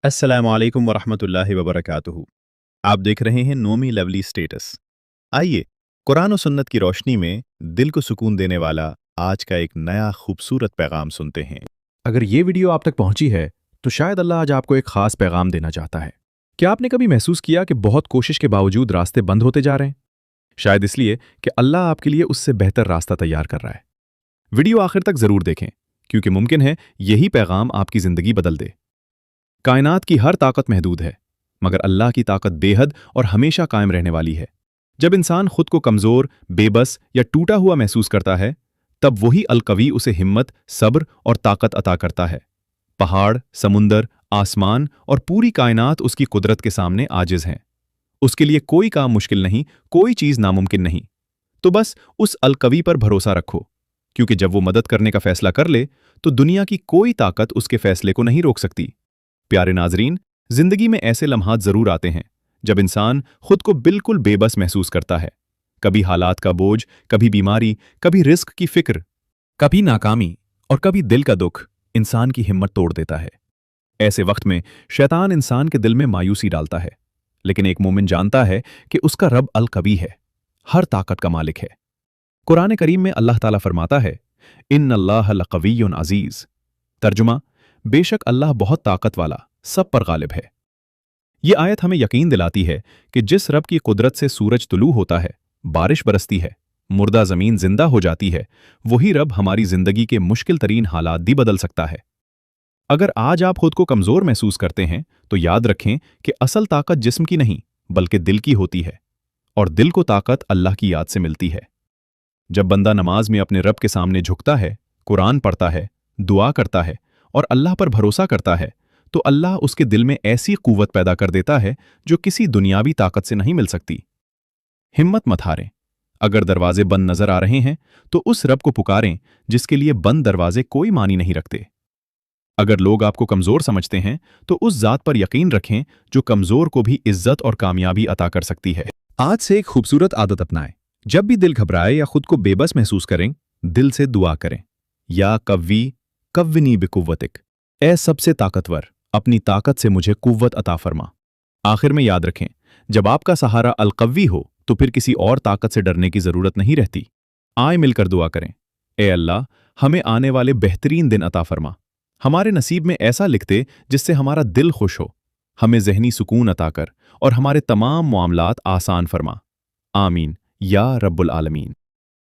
अस्सलाम वालेकुम वरहमतुल्लाहि वबरकातुहू। आप देख रहे हैं नोमी लवली स्टेटस। आइए कुरान और सुन्नत की रोशनी में दिल को सुकून देने वाला आज का एक नया खूबसूरत पैगाम सुनते हैं। अगर ये वीडियो आप तक पहुंची है तो शायद अल्लाह आज आपको एक खास पैगाम देना चाहता है। क्या आपने कभी महसूस किया कि बहुत कोशिश के बावजूद रास्ते बंद होते जा रहे हैं? शायद इसलिए कि अल्लाह आपके लिए उससे बेहतर रास्ता तैयार कर रहा है। वीडियो आखिर तक जरूर देखें, क्योंकि मुमकिन है यही पैगाम आपकी जिंदगी बदल दे। कायनात की हर ताकत महदूद है, मगर अल्लाह की ताकत बेहद और हमेशा कायम रहने वाली है। जब इंसान खुद को कमजोर, बेबस या टूटा हुआ महसूस करता है, तब वही अलकवी उसे हिम्मत, सब्र और ताकत अता करता है। पहाड़, समुंदर, आसमान और पूरी कायनात उसकी कुदरत के सामने आजिज हैं। उसके लिए कोई काम मुश्किल नहीं, कोई चीज नामुमकिन नहीं। तो बस उस अलकवी पर भरोसा रखो, क्योंकि जब वो मदद करने का फैसला कर ले तो दुनिया की कोई ताकत उसके फैसले को नहीं रोक सकती। प्यारे नाजरीन, जिंदगी में ऐसे लम्हात जरूर आते हैं जब इंसान खुद को बिल्कुल बेबस महसूस करता है। कभी हालात का बोझ, कभी बीमारी, कभी रिस्क की फिक्र, कभी नाकामी और कभी दिल का दुख इंसान की हिम्मत तोड़ देता है। ऐसे वक्त में शैतान इंसान के दिल में मायूसी डालता है, लेकिन एक मोमिन जानता है कि उसका रब अल कवी है, हर ताकत का मालिक है। कुरान करीम में अल्लाह ताला फरमाता है, इन्नल्लाह लक़विय्युन अज़ीज़। तर्जुमा, बेशक अल्लाह बहुत ताकत वाला, सब पर गालिब है। ये आयत हमें यकीन दिलाती है कि जिस रब की कुदरत से सूरज तुलू होता है, बारिश बरसती है, मुर्दा जमीन जिंदा हो जाती है, वही रब हमारी जिंदगी के मुश्किल तरीन हालात भी बदल सकता है। अगर आज आप खुद को कमजोर महसूस करते हैं तो याद रखें कि असल ताकत जिस्म की नहीं बल्कि दिल की होती है, और दिल को ताकत अल्लाह की याद से मिलती है। जब बंदा नमाज में अपने रब के सामने झुकता है, कुरान पढ़ता है, दुआ करता है और अल्लाह पर भरोसा करता है, तो अल्लाह उसके दिल में ऐसी कुव्वत पैदा कर देता है जो किसी दुनियावी ताकत से नहीं मिल सकती। हिम्मत मत हारें। अगर दरवाजे बंद नजर आ रहे हैं तो उस रब को पुकारें जिसके लिए बंद दरवाजे कोई मानी नहीं रखते। अगर लोग आपको कमजोर समझते हैं तो उस जात पर यकीन रखें जो कमजोर को भी इज्जत और कामयाबी अता कर सकती है। आज से एक खूबसूरत आदत अपनाएं। जब भी दिल घबराए या खुद को बेबस महसूस करें, दिल से दुआ करें, या कव्वी कव्विनी बिकुव्वतिक, ए सबसे ताकतवर, अपनी ताकत से मुझे कुव्वत अता फरमा। आखिर में याद रखें, जब आपका सहारा अलकव्वी हो तो फिर किसी और ताकत से डरने की जरूरत नहीं रहती। आए मिलकर दुआ करें, ए अल्लाह, हमें आने वाले बेहतरीन दिन अता फरमा। हमारे नसीब में ऐसा लिख दे जिससे हमारा दिल खुश हो। हमें ज़हनी सुकून अता कर और हमारे तमाम मामलात आसान फरमा। आमीन या रब्बुल आलमीन।